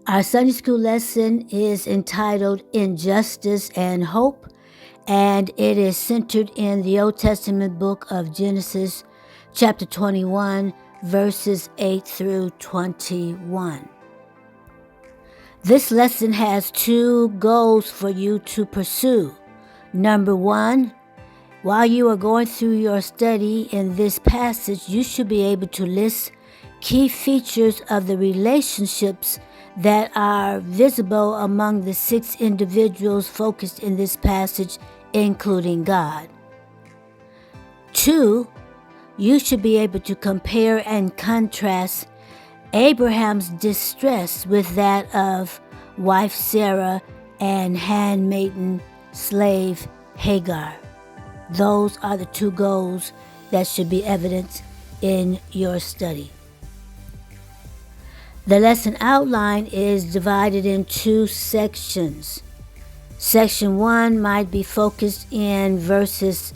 Our Sunday school lesson is entitled Injustice and Hope, and it is centered in the Old Testament book of Genesis, chapter 21, verses 8 through 21. This lesson has two goals for you to pursue. Number one, while you are going through your study in this passage, you should be able to list key features of the relationships that are visible among the 6 individuals focused in this passage, including God. 2, you should be able to compare and contrast Abraham's distress with that of wife Sarah and handmaiden slave Hagar. Those are the 2 goals that should be evident in your study. The lesson outline is divided in 2 sections. Section 1 might be focused in verses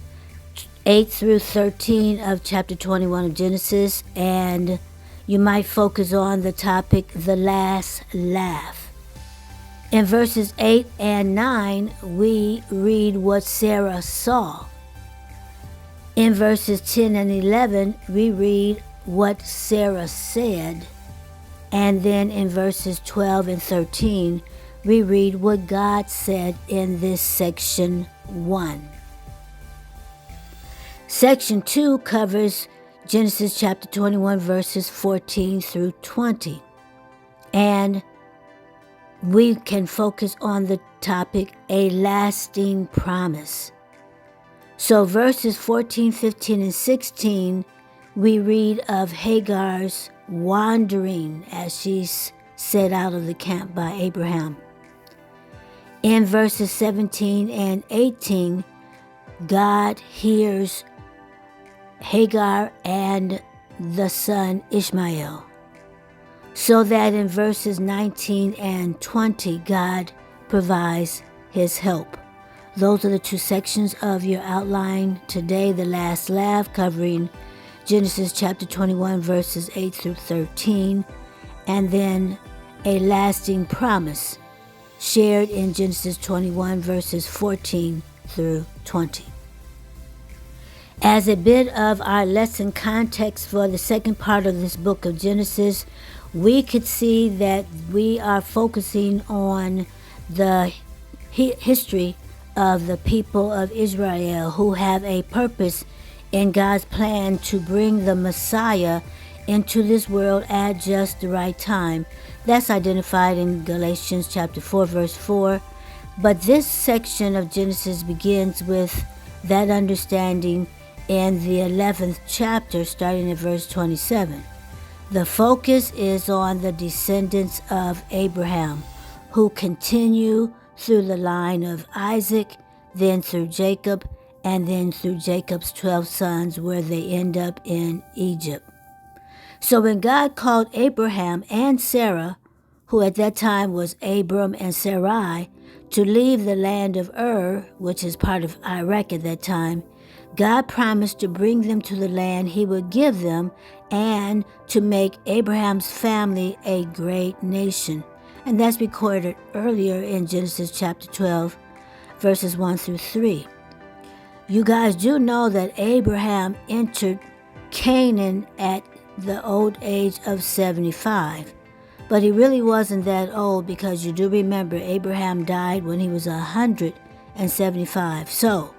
8 through 13 of chapter 21 of Genesis, and you might focus on the topic, the last laugh. In verses 8 and 9, we read what Sarah saw. In verses 10 and 11, we read what Sarah said. And then in verses 12 and 13, we read what God said in this section 1. Section 2 covers Genesis chapter 21, verses 14 through 20. And we can focus on the topic, a lasting promise. So verses 14, 15, and 16, we read of Hagar's wandering as she's set out of the camp by Abraham. In verses 17 and 18, God hears Hagar and the son Ismael. So that in verses 19 and 20, God provides his help. Those are the 2 sections of your outline today. The last laugh, covering Genesis chapter 21, verses 8 through 13, and then a lasting promise shared in Genesis 21, verses 14 through 20. As a bit of our lesson context for the second part of this book of Genesis, we could see that we are focusing on the history of the people of Israel who have a purpose in God's plan to bring the Messiah into this world at just the right time. That's identified in Galatians chapter 4, verse 4. But this section of Genesis begins with that understanding in the 11th chapter, starting at verse 27. The focus is on the descendants of Abraham, who continue through the line of Isaac, then through Jacob, and then through Jacob's 12 sons, where they end up in Egypt. So when God called Abraham and Sarah, who at that time was Abram and Sarai, to leave the land of Ur, which is part of Iraq at that time, God promised to bring them to the land he would give them and to make Abraham's family a great nation. And that's recorded earlier in Genesis chapter 12, verses 1 through 3. You guys do know that Abraham entered Canaan at the old age of 75. But he really wasn't that old, because you do remember Abraham died when he was 175. So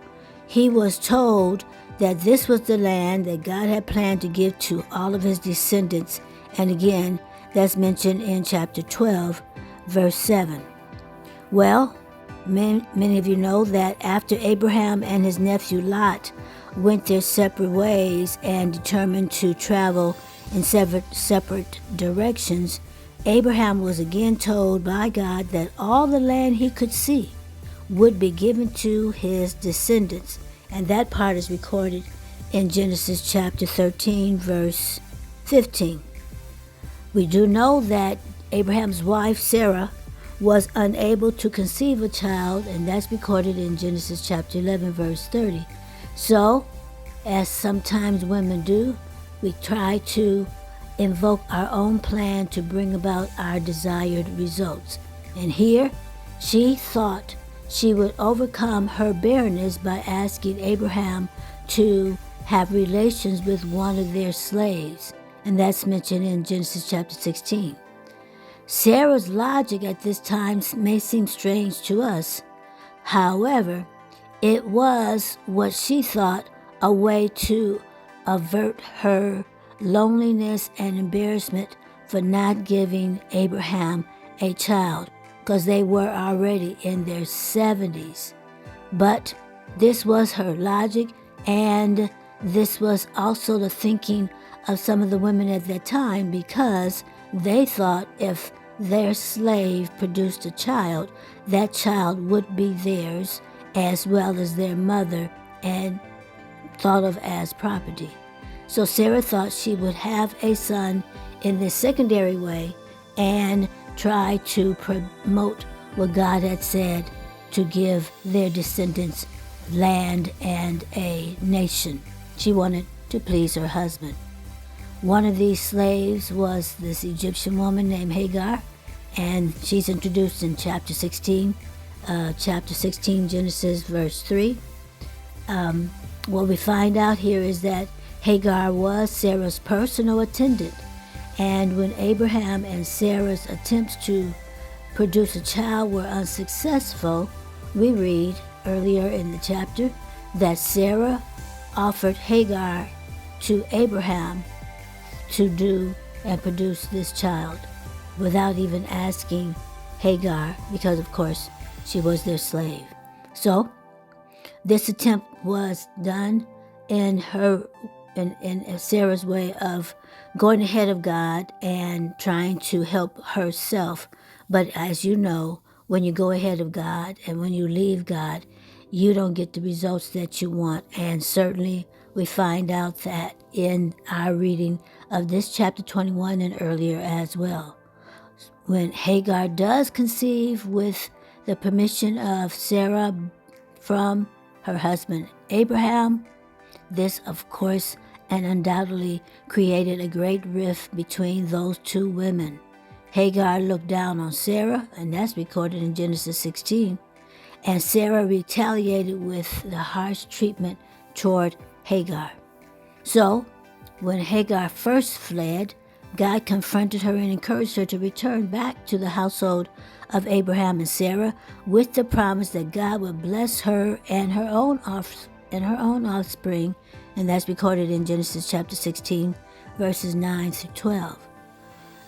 he was told that this was the land that God had planned to give to all of his descendants. And again, that's mentioned in chapter 12, verse 7. Well, many of you know that after Abraham and his nephew Lot went their separate ways and determined to travel in separate directions, Abraham was again told by God that all the land he could see would be given to his descendants. And that part is recorded in Genesis chapter 13, verse 15. We do know that Abraham's wife Sarah was unable to conceive a child, and that's recorded in Genesis chapter 11, verse 30. So, as sometimes women do, we try to invoke our own plan to bring about our desired results. And here, she thought she would overcome her barrenness by asking Abraham to have relations with one of their slaves. And that's mentioned in Genesis chapter 16. Sarah's logic at this time may seem strange to us. However, it was what she thought a way to avert her loneliness and embarrassment for not giving Abraham a child, because they were already in their 70s. But this was her logic, and this was also the thinking of some of the women at that time, because they thought if their slave produced a child, that child would be theirs as well as their mother and thought of as property. So Sarah thought she would have a son in this secondary way and try to promote what God had said to give their descendants land and a nation. She wanted to please her husband. One of these slaves was this Egyptian woman named Hagar, and she's introduced in chapter 16, Genesis verse 3. What we find out here is that Hagar was Sarah's personal attendant, and when Abraham and Sarah's attempts to produce a child were unsuccessful, we read earlier in the chapter that Sarah offered Hagar to Abraham to do and produce this child without even asking Hagar, because of course she was their slave. So this attempt was done in Sarah's way of going ahead of God and trying to help herself. But as you know, when you go ahead of God and when you leave God, you don't get the results that you want. And certainly we find out that in our reading of this chapter 21 and earlier as well. When Hagar does conceive with the permission of Sarah from her husband Abraham, this of course and undoubtedly created a great rift between those two women. Hagar looked down on Sarah, and that's recorded in Genesis 16, and Sarah retaliated with the harsh treatment toward Hagar. So, when Hagar first fled, God confronted her and encouraged her to return back to the household of Abraham and Sarah with the promise that God would bless her and her own offspring, and that's recorded in Genesis chapter 16, verses 9 through 12.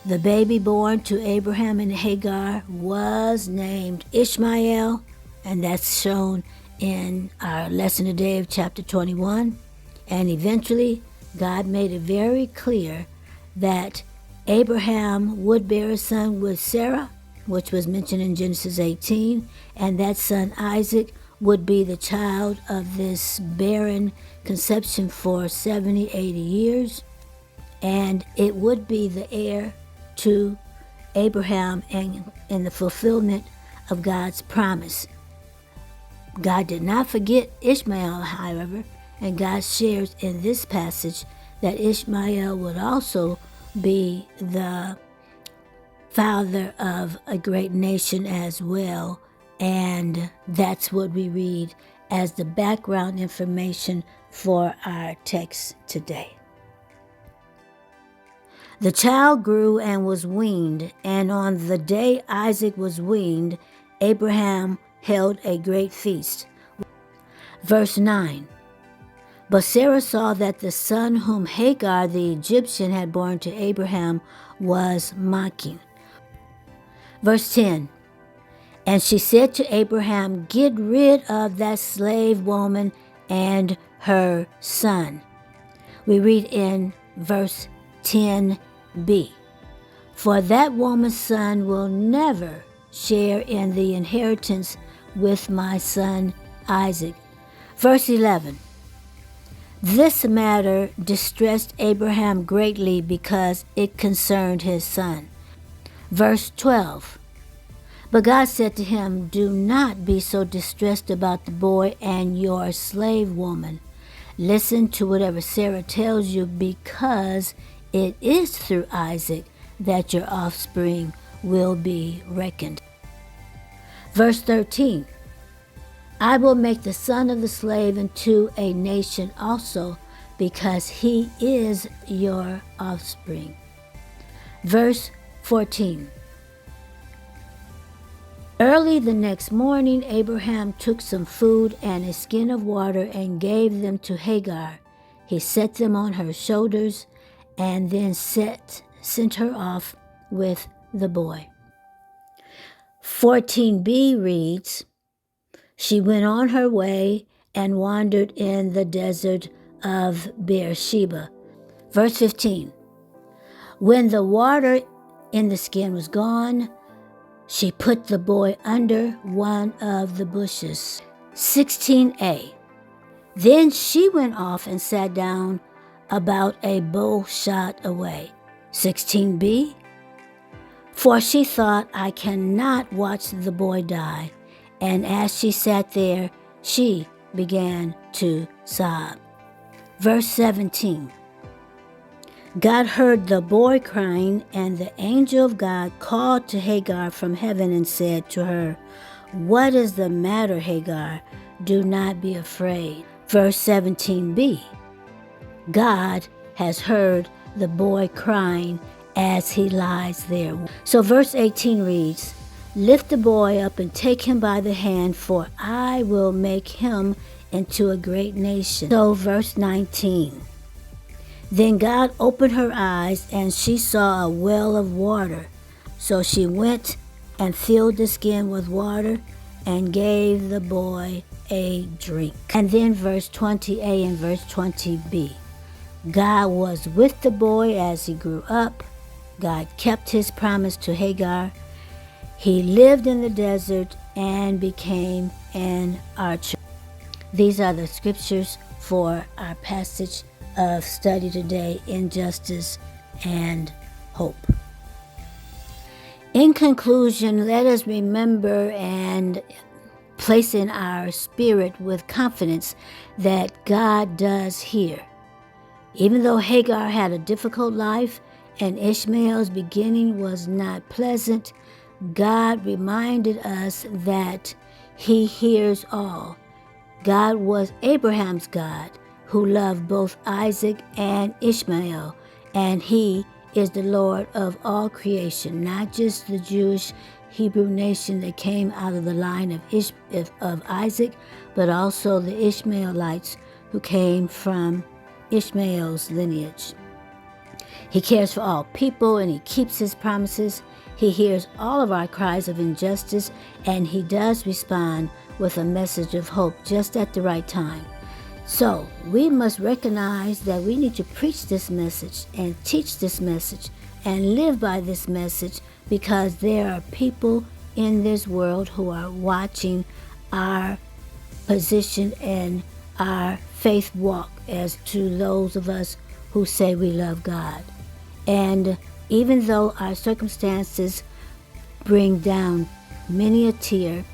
The baby born to Abraham and Hagar was named Ishmael, and that's shown in our lesson today of chapter 21. And eventually, God made it very clear that Abraham would bear a son with Sarah, which was mentioned in Genesis 18, and that son Isaac would be the child of this barren conception for 70, 80 years, and it would be the heir to Abraham and in the fulfillment of God's promise. God did not forget Ishmael, however, and God shares in this passage that Ishmael would also be the father of a great nation as well, and that's what we read as the background information for our text today. The child grew and was weaned, and on the day Isaac was weaned, Abraham held a great feast. Verse 9. But Sarah saw that the son whom Hagar the Egyptian had borne to Abraham was mocking. Verse 10. And she said to Abraham, get rid of that slave woman and her son. We read in verse 10b. For that woman's son will never share in the inheritance with my son Isaac. Verse 11. This matter distressed Abraham greatly because it concerned his son. Verse 12. But God said to him, do not be so distressed about the boy and your slave woman. Listen to whatever Sarah tells you, because it is through Isaac that your offspring will be reckoned. Verse 13, I will make the son of the slave into a nation also, because he is your offspring. Verse 14, early the next morning, Abraham took some food and a skin of water and gave them to Hagar. He set them on her shoulders and then sent her off with the boy. 14b reads, she went on her way and wandered in the desert of Beersheba. Verse 15, when the water in the skin was gone, she put the boy under one of the bushes. 16a, then she went off and sat down about a bow shot away. 16b, for she thought, I cannot watch the boy die. And as she sat there, she began to sob. Verse 17, God heard the boy crying, and the angel of God called to Hagar from heaven and said to her, what is the matter, Hagar? Do not be afraid. Verse 17b, God has heard the boy crying as he lies there. So verse 18 reads, lift the boy up and take him by the hand, for I will make him into a great nation. So verse 19, then God opened her eyes and she saw a well of water. So she went and filled the skin with water and gave the boy a drink. And then verse 20a and verse 20b, God was with the boy as he grew up. God kept his promise to Hagar. He lived in the desert and became an archer. These are the scriptures for our passage of study today, injustice and hope. In conclusion, let us remember and place in our spirit with confidence that God does hear. Even though Hagar had a difficult life and Ishmael's beginning was not pleasant, God reminded us that he hears all. God was Abraham's God, who loved both Isaac and Ishmael, and he is the Lord of all creation, not just the Jewish Hebrew nation that came out of the line of Isaac, but also the Ishmaelites who came from Ishmael's lineage. He cares for all people and he keeps his promises. He hears all of our cries of injustice, and he does respond with a message of hope just at the right time. So we must recognize that we need to preach this message and teach this message and live by this message, because there are people in this world who are watching our position and our faith walk as to those of us who say we love God. And even though our circumstances bring down many a tear,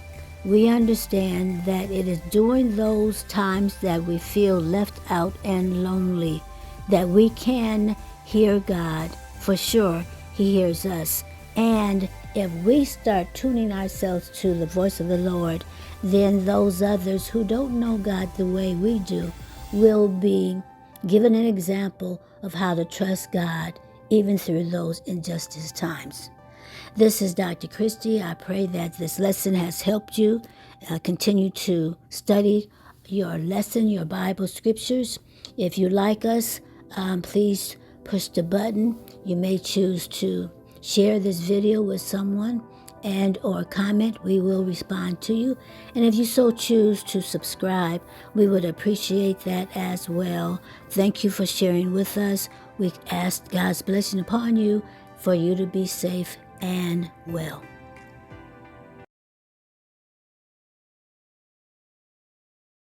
we understand that it is during those times that we feel left out and lonely that we can hear God. For sure, he hears us. And if we start tuning ourselves to the voice of the Lord, then those others who don't know God the way we do will be given an example of how to trust God even through those injustice times. This is Dr. Christie. I pray that this lesson has helped you. Continue to study your lesson, your Bible scriptures. If you like us, please push the button. You may choose to share this video with someone and or comment. We will respond to you. And if you so choose to subscribe, we would appreciate that as well. Thank you for sharing with us. We ask God's blessing upon you for you to be safe and well.